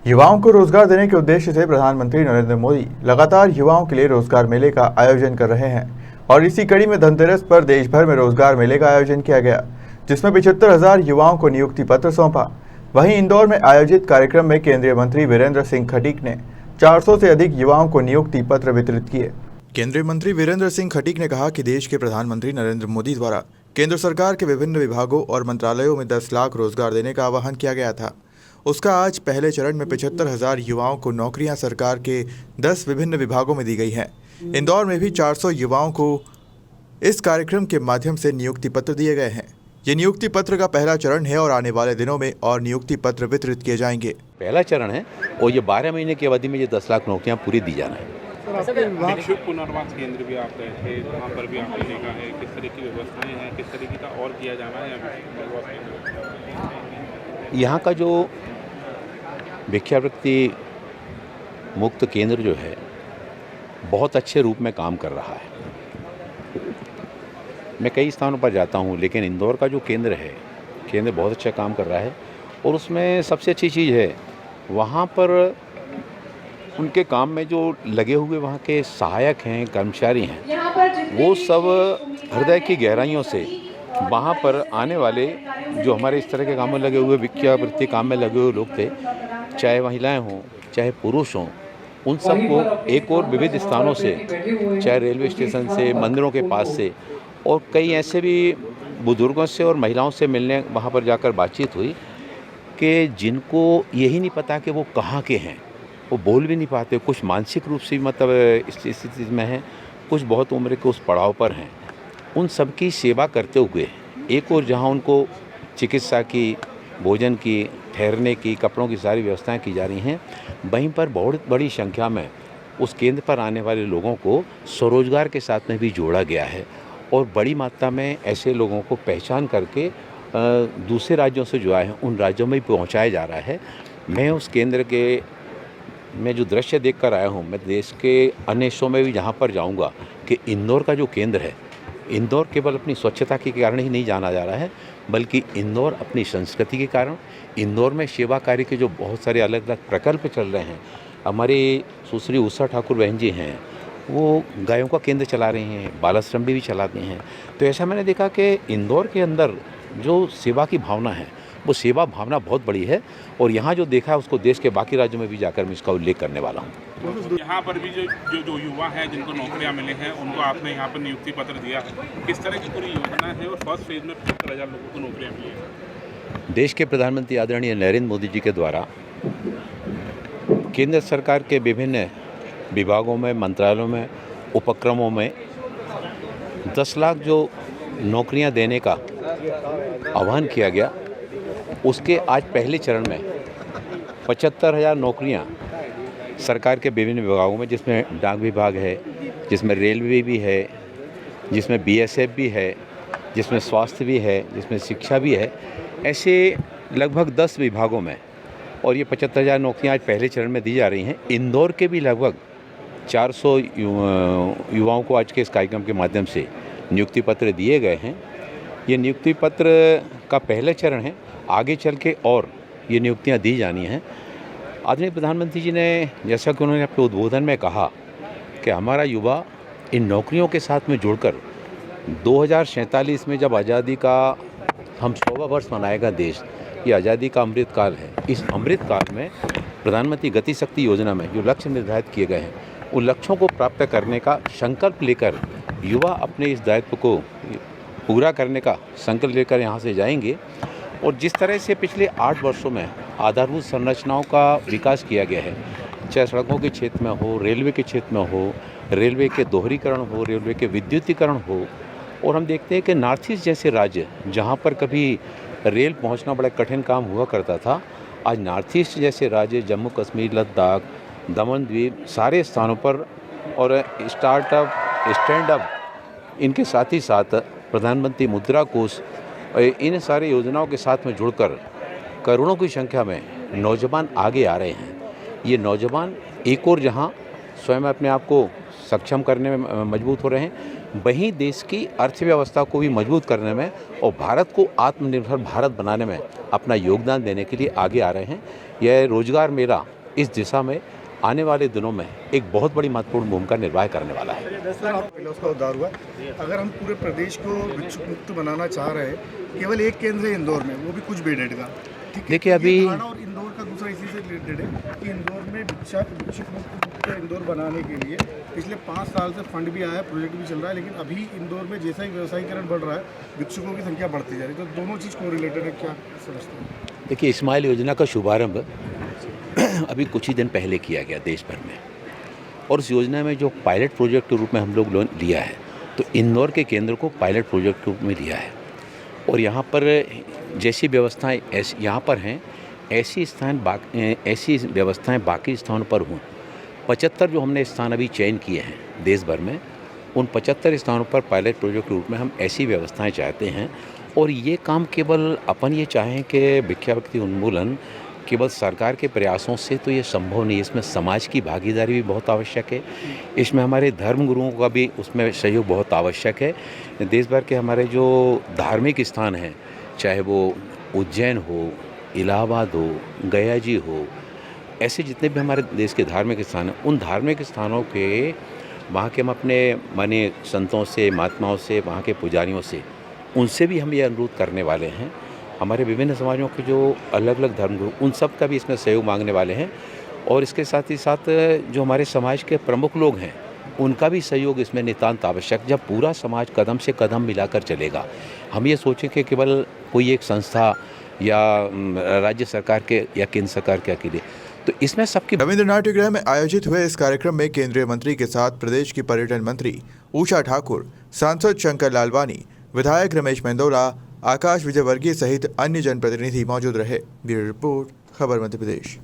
युवाओं को रोजगार देने के उद्देश्य से प्रधानमंत्री नरेंद्र मोदी लगातार युवाओं के लिए रोजगार मेले का आयोजन कर रहे हैं और इसी कड़ी में धनतेरस पर देश भर में रोजगार मेले का आयोजन किया गया, जिसमें 75,000 युवाओं को नियुक्ति पत्र सौंपा। वहीं इंदौर में आयोजित कार्यक्रम में केंद्रीय मंत्री वीरेंद्र सिंह खटीक ने 400 से अधिक युवाओं को नियुक्ति पत्र वितरित किए। केंद्रीय मंत्री वीरेंद्र सिंह खटीक ने कहा कि देश के प्रधानमंत्री नरेंद्र मोदी द्वारा केंद्र सरकार के विभिन्न विभागों और मंत्रालयों में 10 लाख रोजगार देने का आह्वान किया गया था। उसका आज पहले चरण में 75,000 युवाओं को नौकरियां सरकार के 10 विभिन्न विभागों में दी गई हैं। इंदौर में भी 400 युवाओं को इस कार्यक्रम के माध्यम से नियुक्ति पत्र दिए गए हैं। ये नियुक्ति पत्र का पहला चरण है और आने वाले दिनों में और नियुक्ति पत्र वितरित किए जाएंगे। पहला चरण है और ये 12 महीने की अवधि में ये 10 लाख नौकरियां पूरी दी जाना है। पुनर्वास केंद्र भी आप गए थे, वहाँ पर भी आपने देखा है किस तरह की व्यवस्थाएं हैं, किस तरीके का और किया जाना है यहाँ का जो भिक्षावृत्ति मुक्त केंद्र जो है बहुत अच्छे रूप में काम कर रहा है। मैं कई स्थानों पर जाता हूँ, लेकिन इंदौर का जो केंद्र है, केंद्र बहुत अच्छा काम कर रहा है और उसमें सबसे अच्छी चीज़ है वहाँ पर उनके काम में जो लगे हुए वहाँ के सहायक हैं, कर्मचारी हैं, वो सब हृदय की गहराइयों से वहाँ पर आने वाले जो हमारे इस तरह के काम में लगे हुए भिक्षावृत्ति काम में लगे हुए लोग थे, चाहे महिलाएं हों चाहे पुरुष हों, उन सबको एक और विविध स्थानों से, चाहे रेलवे स्टेशन से, मंदिरों के पास से और कई ऐसे भी बुजुर्गों से और महिलाओं से मिलने वहाँ पर जाकर बातचीत हुई कि जिनको यही नहीं पता कि वो कहाँ के हैं, वो बोल भी नहीं पाते, कुछ मानसिक रूप से मतलब इस स्थिति में हैं, कुछ बहुत उम्र के उस पड़ाव पर हैं। उन सब की सेवा करते हुए एक और जहाँ उनको चिकित्सा की, भोजन की, ठहरने की, कपड़ों की सारी व्यवस्थाएं की जा रही हैं, वहीं पर बहुत बड़ी संख्या में उस केंद्र पर आने वाले लोगों को स्वरोजगार के साथ में भी जोड़ा गया है और बड़ी मात्रा में ऐसे लोगों को पहचान करके दूसरे राज्यों से जो आए हैं उन राज्यों में भी पहुँचाया जा रहा है। मैं उस केंद्र के मैं जो दृश्य देख कर आया हूँ, मैं देश के अन्य हिस्सों में भी जहाँ पर जाऊँगा कि इंदौर का जो केंद्र है, इंदौर केवल अपनी स्वच्छता के कारण ही नहीं जाना जा रहा है, बल्कि इंदौर अपनी संस्कृति के कारण, इंदौर में सेवा कार्य के जो बहुत सारे अलग अलग प्रकल्प चल रहे हैं। हमारी सुश्री उषा ठाकुर बहन जी हैं, वो गायों का केंद्र चला रही हैं, बाल आश्रम भी चलाते हैं। तो ऐसा मैंने देखा कि इंदौर के अंदर जो सेवा की भावना है, वो सेवा भावना बहुत बड़ी है और यहाँ जो देखा है उसको देश के बाकी राज्यों में भी जाकर मैं इसका उल्लेख करने वाला हूँ। यहाँ पर भी जो युवा हैं जिनको नौकरियाँ मिले हैं, उनको आपने यहाँ पर नियुक्ति पत्र दिया है, किस तरह की पूरी योजना है और फर्स्ट फेज में 75,000 लोगों को नौकरियाँ मिली हैं? देश के प्रधानमंत्री आदरणीय नरेंद्र मोदी जी के द्वारा केंद्र सरकार के विभिन्न विभागों में, मंत्रालयों में, उपक्रमों में 10 लाख जो नौकरियां देने का आह्वान किया गया, उसके आज पहले चरण में 75,000 नौकरियां सरकार के विभिन्न विभागों में, जिसमें डाक विभाग है, जिसमें रेलवे भी है, जिसमें BSF भी है, जिसमें स्वास्थ्य भी है, जिसमें शिक्षा भी है, ऐसे लगभग 10 विभागों में और ये 75,000 नौकरियां आज पहले चरण में दी जा रही हैं। इंदौर के भी लगभग 400 युवाओं को आज के इस कार्यक्रम के माध्यम से नियुक्ति पत्र दिए गए हैं। ये नियुक्ति पत्र का पहला चरण है, आगे चल के और ये नियुक्तियां दी जानी हैं। आदरणीय प्रधानमंत्री जी ने, जैसा कि उन्होंने अपने उद्बोधन में कहा कि हमारा युवा इन नौकरियों के साथ में जुड़कर 2047 में जब आज़ादी का हम 100वां वर्ष मनाएगा देश, ये आज़ादी का अमृत काल है। इस अमृत काल में प्रधानमंत्री गति शक्ति योजना में जो लक्ष्य निर्धारित किए गए हैं, उन लक्ष्यों को प्राप्त करने का संकल्प लेकर युवा अपने इस दायित्व को पूरा करने का संकल्प लेकर यहाँ से जाएंगे। और जिस तरह से पिछले 8 वर्षों में आधारभूत संरचनाओं का विकास किया गया है, चाहे सड़कों के क्षेत्र में हो, रेलवे के क्षेत्र में हो, रेलवे के दोहरीकरण हो, रेलवे के विद्युतीकरण हो, और हम देखते हैं कि नॉर्थ ईस्ट जैसे राज्य जहाँ पर कभी रेल पहुँचना बड़ा कठिन काम हुआ करता था, आज नॉर्थ ईस्ट जैसे राज्य, जम्मू कश्मीर, लद्दाख, दमन द्वीप, सारे स्थानों पर और स्टार्टअप, स्टैंड अप, इनके साथ ही साथ प्रधानमंत्री मुद्रा कोष, इन सारी योजनाओं के साथ में जुड़कर करोड़ों की संख्या में नौजवान आगे आ रहे हैं। ये नौजवान एक और जहां स्वयं अपने आप को सक्षम करने में मजबूत हो रहे हैं, वहीं देश की अर्थव्यवस्था को भी मजबूत करने में और भारत को आत्मनिर्भर भारत बनाने में अपना योगदान देने के लिए आगे आ रहे हैं। यह रोजगार मेला इस दिशा में आने वाले दिनों में एक बहुत बड़ी महत्वपूर्ण भूमिका निर्वाह करने वाला है। पहले उसका उद्धार हुआ। अगर हम पूरे प्रदेश को भिक्षुक मुक्त बनाना चाह रहे हैं, केवल एक केंद्र है इंदौर में, वो भी कुछ बेडेड का। ठीक है, देखिए अभी ये धारणा और इंदौर का दूसरा इसी से रिलेटेड है कि इंदौर में भिक्षुक मुक्त इंदौर बनाने के लिए पिछले 5 साल से फंड भी आया है, प्रोजेक्ट भी चल रहा है, लेकिन अभी इंदौर में जैसा ही व्यवसायीकरण बढ़ रहा है, भिक्षुकों की संख्या बढ़ती जा रही है। तो दोनों चीज़ को रिलेटेड है, क्या समझते हैं? देखिए इस्माइल योजना का शुभारंभ अभी कुछ ही दिन पहले किया गया देश भर में, और उस योजना में जो पायलट प्रोजेक्ट के रूप में हम लोग लोन लिया है, तो इंदौर के केंद्र को पायलट प्रोजेक्ट के रूप में लिया है। और यहाँ पर जैसी व्यवस्थाएं यहाँ पर हैं, ऐसी व्यवस्थाएं बाकी स्थानों पर हों। 75 जो हमने स्थान अभी चयन किए हैं देश भर में, उन 75 स्थानों पर पायलट प्रोजेक्ट के रूप में हम ऐसी व्यवस्थाएं चाहते हैं। और ये काम केवल अपन ये चाहें कि भिक्षावृत्ति उन्मूलन केवल सरकार के प्रयासों से तो ये संभव नहीं है, इसमें समाज की भागीदारी भी बहुत आवश्यक है, इसमें हमारे धर्म गुरुओं का भी उसमें सहयोग बहुत आवश्यक है। देश भर के हमारे जो धार्मिक स्थान हैं, चाहे वो उज्जैन हो, इलाहाबाद हो, गया जी हो, ऐसे जितने भी हमारे देश के धार्मिक स्थान हैं, उन धार्मिक स्थानों के वहाँ के हम अपने माननीय संतों से, महात्माओं से, वहाँ के पुजारियों से, उनसे भी हम ये अनुरोध करने वाले हैं। हमारे विभिन्न समाजों के जो अलग अलग धर्मगुरु, उन सब का भी इसमें सहयोग मांगने वाले हैं। और इसके साथ ही साथ जो हमारे समाज के प्रमुख लोग हैं, उनका भी सहयोग इसमें नितांत आवश्यक। जब पूरा समाज कदम से कदम मिलाकर चलेगा, हम ये सोचें कि केवल कोई एक संस्था या राज्य सरकार के या केंद्र सरकार के अकेले, तो इसमें सबकी। रविंद्रनाथ गृह में आयोजित हुए इस कार्यक्रम में केंद्रीय मंत्री के साथ प्रदेश की पर्यटन मंत्री उषा ठाकुर, सांसद शंकर लालवानी, विधायक रमेश मेंदोला, आकाश विजयवर्गीय सहित अन्य जनप्रतिनिधि मौजूद रहे। ब्यूरो रिपोर्ट, खबर मध्य प्रदेश।